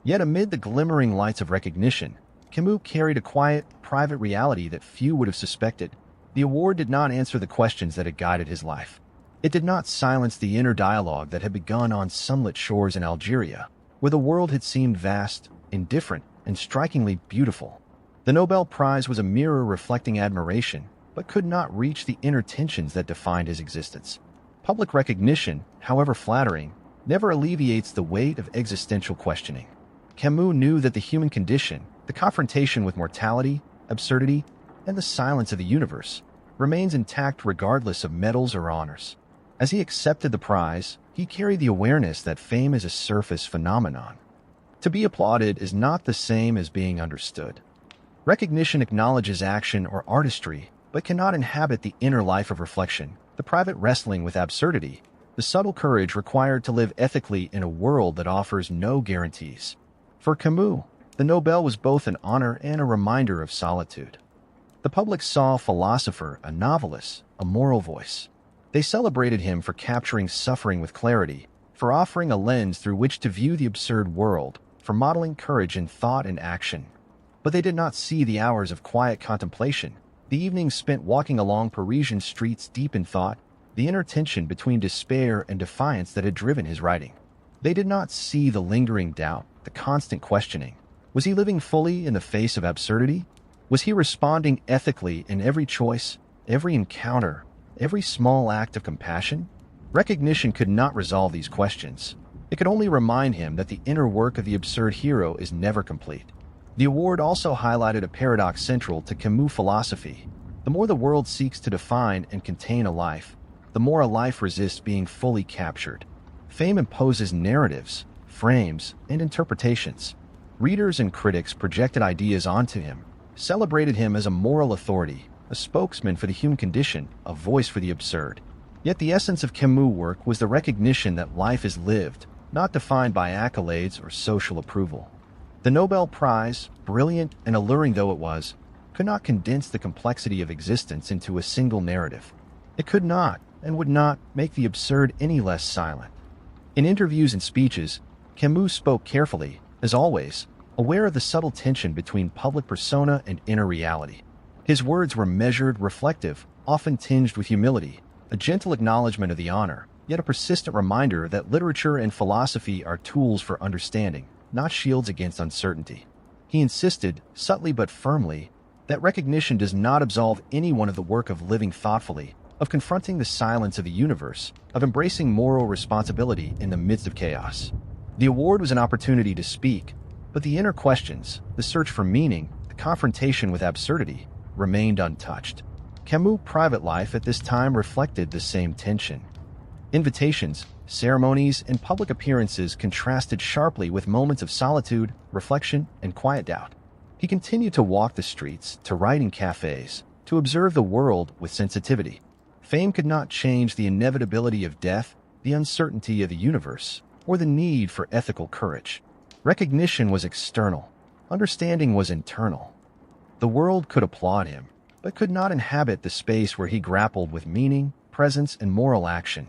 Yet amid the glimmering lights of recognition, Camus carried a quiet, private reality that few would have suspected. The award did not answer the questions that had guided his life. It did not silence the inner dialogue that had begun on sunlit shores in Algeria, where the world had seemed vast, indifferent, and strikingly beautiful. The Nobel Prize was a mirror reflecting admiration, but could not reach the inner tensions that defined his existence. Public recognition, however flattering, never alleviates the weight of existential questioning. Camus knew that the human condition, the confrontation with mortality, absurdity, and the silence of the universe, remains intact regardless of medals or honors. As he accepted the prize, he carried the awareness that fame is a surface phenomenon. To be applauded is not the same as being understood. Recognition acknowledges action or artistry, but cannot inhabit the inner life of reflection, the private wrestling with absurdity, the subtle courage required to live ethically in a world that offers no guarantees. For Camus, the Nobel was both an honor and a reminder of solitude. The public saw a philosopher, a novelist, a moral voice. They celebrated him for capturing suffering with clarity, for offering a lens through which to view the absurd world, for modeling courage in thought and action. But they did not see the hours of quiet contemplation, the evenings spent walking along Parisian streets deep in thought, the inner tension between despair and defiance that had driven his writing. They did not see the lingering doubt, the constant questioning. Was he living fully in the face of absurdity? Was he responding ethically in every choice, every encounter, every small act of compassion? Recognition could not resolve these questions. It could only remind him that the inner work of the absurd hero is never complete. The award also highlighted a paradox central to Camus' philosophy. The more the world seeks to define and contain a life, the more a life resists being fully captured. Fame imposes narratives, frames, and interpretations. Readers and critics projected ideas onto him, celebrated him as a moral authority, a spokesman for the human condition, a voice for the absurd. Yet the essence of Camus' work was the recognition that life is lived, not defined by accolades or social approval. The Nobel Prize, brilliant and alluring though it was, could not condense the complexity of existence into a single narrative. It could not, and would not, make the absurd any less silent. In interviews and speeches, Camus spoke carefully, as always, aware of the subtle tension between public persona and inner reality. His words were measured, reflective, often tinged with humility, a gentle acknowledgement of the honor, yet a persistent reminder that literature and philosophy are tools for understanding, not shields against uncertainty. He insisted, subtly but firmly, that recognition does not absolve anyone of the work of living thoughtfully, of confronting the silence of the universe, of embracing moral responsibility in the midst of chaos. The award was an opportunity to speak, but the inner questions, the search for meaning, the confrontation with absurdity, remained untouched. Camus' private life at this time reflected the same tension. Invitations, ceremonies, and public appearances contrasted sharply with moments of solitude, reflection, and quiet doubt. He continued to walk the streets, to write in cafes, to observe the world with sensitivity. Fame could not change the inevitability of death, the uncertainty of the universe, or the need for ethical courage. Recognition was external. Understanding was internal. The world could applaud him, but could not inhabit the space where he grappled with meaning, presence, and moral action.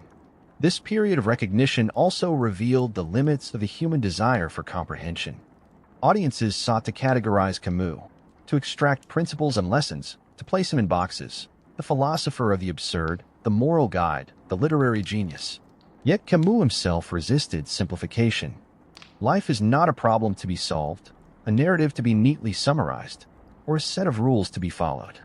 This period of recognition also revealed the limits of the human desire for comprehension. Audiences sought to categorize Camus, to extract principles and lessons, to place him in boxes: the philosopher of the absurd, the moral guide, the literary genius. Yet Camus himself resisted simplification. Life is not a problem to be solved, a narrative to be neatly summarized, or a set of rules to be followed.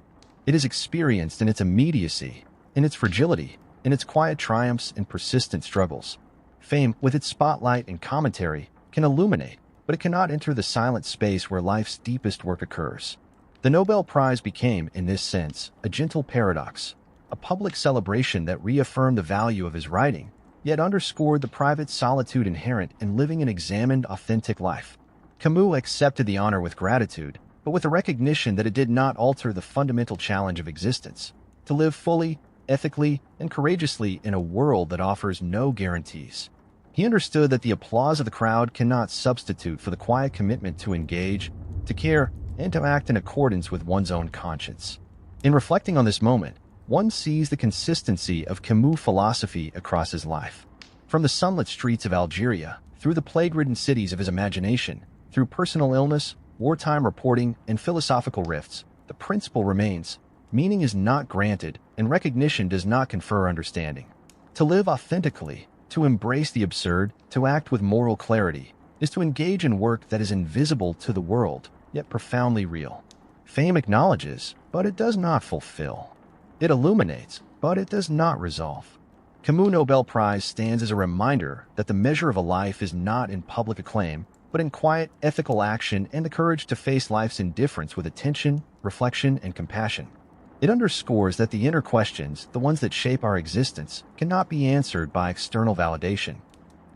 It is experienced in its immediacy, in its fragility, in its quiet triumphs and persistent struggles. Fame, with its spotlight and commentary, can illuminate, but it cannot enter the silent space where life's deepest work occurs. The Nobel Prize became, in this sense, a gentle paradox, a public celebration that reaffirmed the value of his writing, yet underscored the private solitude inherent in living an examined, authentic life. Camus accepted the honor with gratitude, but with the recognition that it did not alter the fundamental challenge of existence: to live fully, ethically, and courageously in a world that offers no guarantees. He understood that the applause of the crowd cannot substitute for the quiet commitment to engage, to care, and to act in accordance with one's own conscience. In reflecting on this moment, one sees the consistency of Camus' philosophy across his life. From the sunlit streets of Algeria, through the plague-ridden cities of his imagination, through personal illness, wartime reporting, and philosophical rifts, the principle remains: meaning is not granted, and recognition does not confer understanding. To live authentically, to embrace the absurd, to act with moral clarity, is to engage in work that is invisible to the world, yet profoundly real. Fame acknowledges, but it does not fulfill. It illuminates, but it does not resolve. Camus' Nobel Prize stands as a reminder that the measure of a life is not in public acclaim, but in quiet, ethical action and the courage to face life's indifference with attention, reflection, and compassion. It underscores that the inner questions, the ones that shape our existence, cannot be answered by external validation.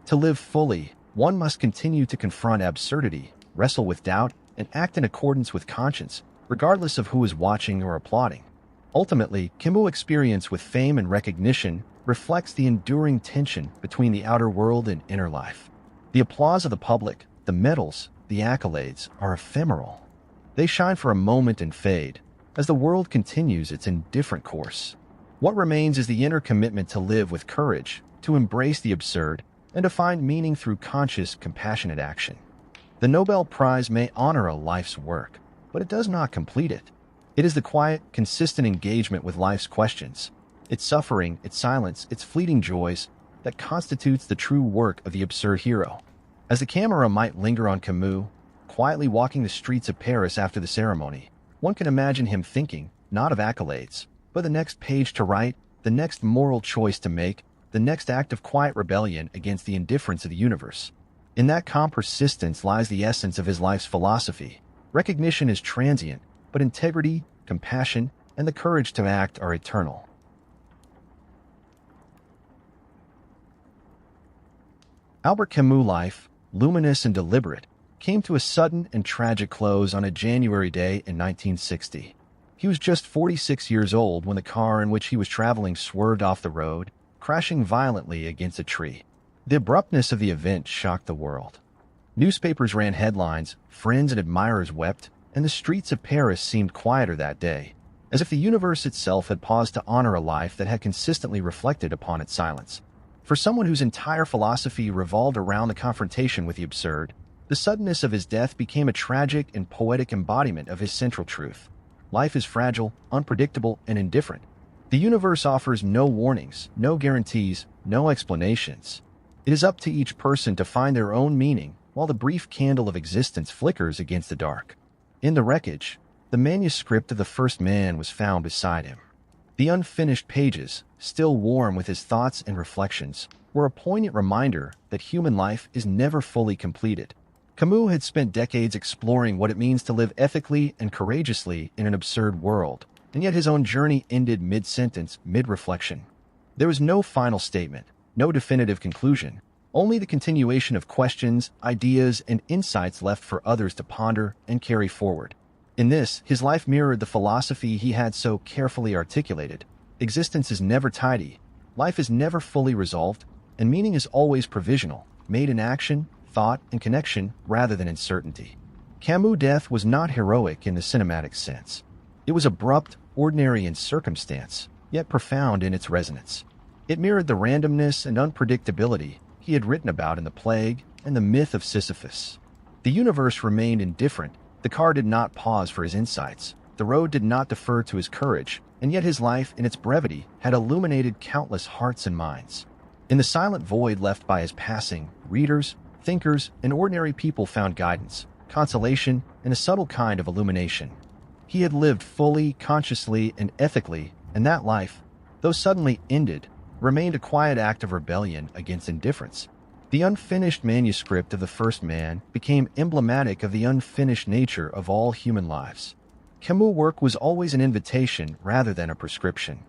To live fully, one must continue to confront absurdity, wrestle with doubt, and act in accordance with conscience, regardless of who is watching or applauding. Ultimately, Camus' experience with fame and recognition reflects the enduring tension between the outer world and inner life. The applause of the public, the medals, the accolades, are ephemeral. They shine for a moment and fade, as the world continues its indifferent course. What remains is the inner commitment to live with courage, to embrace the absurd, and to find meaning through conscious, compassionate action. The Nobel Prize may honor a life's work, but it does not complete it. It is the quiet, consistent engagement with life's questions, its suffering, its silence, its fleeting joys, that constitutes the true work of the absurd hero. As the camera might linger on Camus, quietly walking the streets of Paris after the ceremony, one can imagine him thinking, not of accolades, but the next page to write, the next moral choice to make, the next act of quiet rebellion against the indifference of the universe. In that calm persistence lies the essence of his life's philosophy. Recognition is transient, but integrity, compassion, and the courage to act are eternal. Albert Camus' life, luminous and deliberate, came to a sudden and tragic close on a January day in 1960. He was just 46 years old when the car in which he was traveling swerved off the road, crashing violently against a tree. The abruptness of the event shocked the world. Newspapers ran headlines, friends and admirers wept, and the streets of Paris seemed quieter that day, as if the universe itself had paused to honor a life that had consistently reflected upon its silence. For someone whose entire philosophy revolved around the confrontation with the absurd, the suddenness of his death became a tragic and poetic embodiment of his central truth. Life is fragile, unpredictable, and indifferent. The universe offers no warnings, no guarantees, no explanations. It is up to each person to find their own meaning while the brief candle of existence flickers against the dark. In the wreckage, the manuscript of the first man was found beside him. The unfinished pages, still warm with his thoughts and reflections, were a poignant reminder that human life is never fully completed. Camus had spent decades exploring what it means to live ethically and courageously in an absurd world, and yet his own journey ended mid-sentence, mid-reflection. There was no final statement, no definitive conclusion, only the continuation of questions, ideas, and insights left for others to ponder and carry forward. In this, his life mirrored the philosophy he had so carefully articulated. Existence is never tidy, life is never fully resolved, and meaning is always provisional, made in action, thought, and connection rather than in certainty. Camus' death was not heroic in the cinematic sense. It was abrupt, ordinary in circumstance, yet profound in its resonance. It mirrored the randomness and unpredictability he had written about in The Plague and the myth of Sisyphus. The universe remained indifferent. The car did not pause for his insights. The road did not defer to his courage, and yet his life, in its brevity, had illuminated countless hearts and minds. In the silent void left by his passing, readers, thinkers, and ordinary people found guidance, consolation, and a subtle kind of illumination. He had lived fully, consciously, and ethically, and that life, though suddenly ended, remained a quiet act of rebellion against indifference. The unfinished manuscript of the first man became emblematic of the unfinished nature of all human lives. Camus' work was always an invitation rather than a prescription.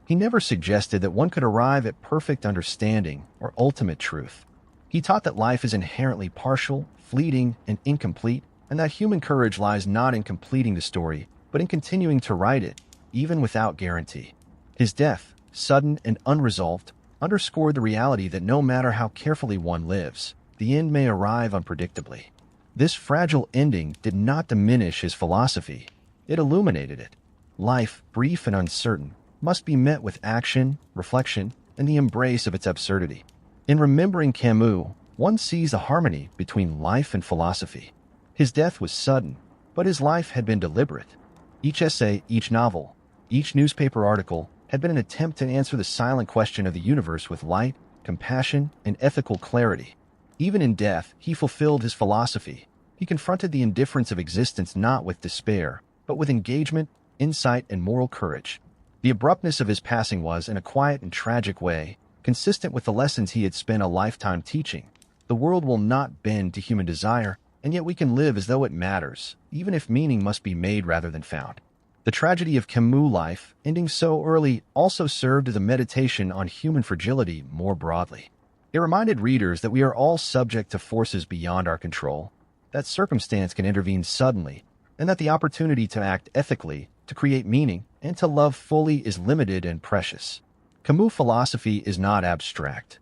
He never suggested that one could arrive at perfect understanding or ultimate truth. He taught that life is inherently partial, fleeting, and incomplete, and that human courage lies not in completing the story, but in continuing to write it, even without guarantee. His death, sudden and unresolved, underscored the reality that no matter how carefully one lives, the end may arrive unpredictably. This fragile ending did not diminish his philosophy. It illuminated it. Life, brief and uncertain, must be met with action, reflection, and the embrace of its absurdity. In remembering Camus, one sees the harmony between life and philosophy. His death was sudden, but his life had been deliberate. Each essay, each novel, each newspaper article had been an attempt to answer the silent question of the universe with light, compassion, and ethical clarity. Even in death, he fulfilled his philosophy. He confronted the indifference of existence not with despair, but with engagement, insight, and moral courage. The abruptness of his passing was, in a quiet and tragic way, consistent with the lessons he had spent a lifetime teaching. The world will not bend to human desire, and yet we can live as though it matters, even if meaning must be made rather than found. The tragedy of Camus' life, ending so early, also served as a meditation on human fragility more broadly. It reminded readers that we are all subject to forces beyond our control, that circumstance can intervene suddenly, and that the opportunity to act ethically, to create meaning, and to love fully is limited and precious. Camus' philosophy is not abstract.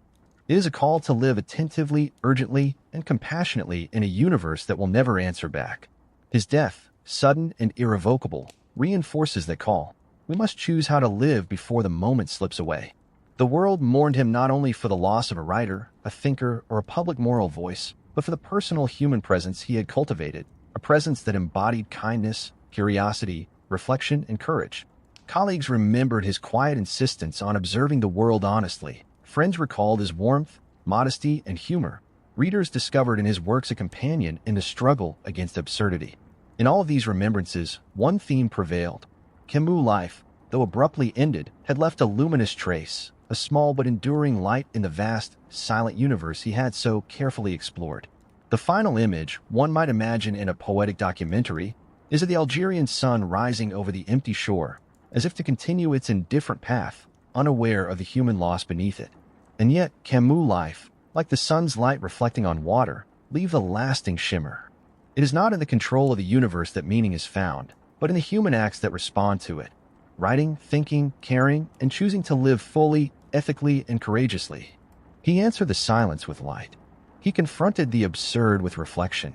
It is a call to live attentively, urgently, and compassionately in a universe that will never answer back. His death, sudden and irrevocable, reinforces that call. We must choose how to live before the moment slips away. The world mourned him not only for the loss of a writer, a thinker, or a public moral voice, but for the personal human presence he had cultivated, a presence that embodied kindness, curiosity, reflection, and courage. Colleagues remembered his quiet insistence on observing the world honestly. Friends recalled his warmth, modesty, and humor. Readers discovered in his works a companion in the struggle against absurdity. In all of these remembrances, one theme prevailed. Camus' life, though abruptly ended, had left a luminous trace, a small but enduring light in the vast, silent universe he had so carefully explored. The final image, one might imagine in a poetic documentary, is of the Algerian sun rising over the empty shore, as if to continue its indifferent path, unaware of the human loss beneath it. And yet, Camus' life, like the sun's light reflecting on water, leave a lasting shimmer. It is not in the control of the universe that meaning is found, but in the human acts that respond to it. Writing, thinking, caring, and choosing to live fully, ethically, and courageously. He answered the silence with light. He confronted the absurd with reflection.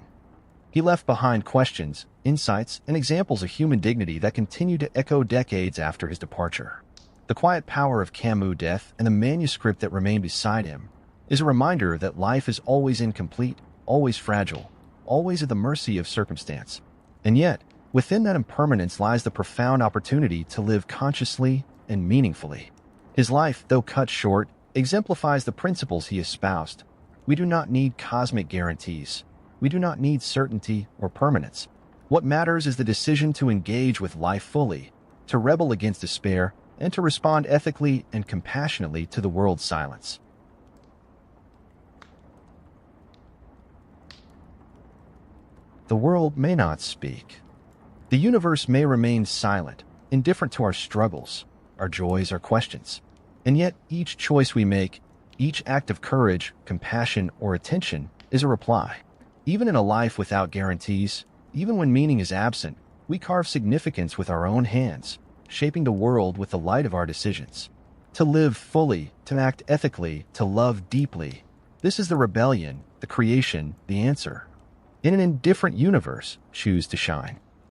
He left behind questions, insights, and examples of human dignity that continue to echo decades after his departure. The quiet power of Camus' death and the manuscript that remained beside him is a reminder that life is always incomplete, always fragile, always at the mercy of circumstance. And yet, within that impermanence lies the profound opportunity to live consciously and meaningfully. His life, though cut short, exemplifies the principles he espoused. We do not need cosmic guarantees. We do not need certainty or permanence. What matters is the decision to engage with life fully, to rebel against despair, and to respond ethically and compassionately to the world's silence. The world may not speak. The universe may remain silent, indifferent to our struggles, our joys, our questions. And yet, each choice we make, each act of courage, compassion, or attention is a reply. Even in a life without guarantees, even when meaning is absent, we carve significance with our own hands, shaping the world with the light of our decisions. To live fully, to act ethically, to love deeply. This is the rebellion, the creation, the answer. In an indifferent universe, choose to shine.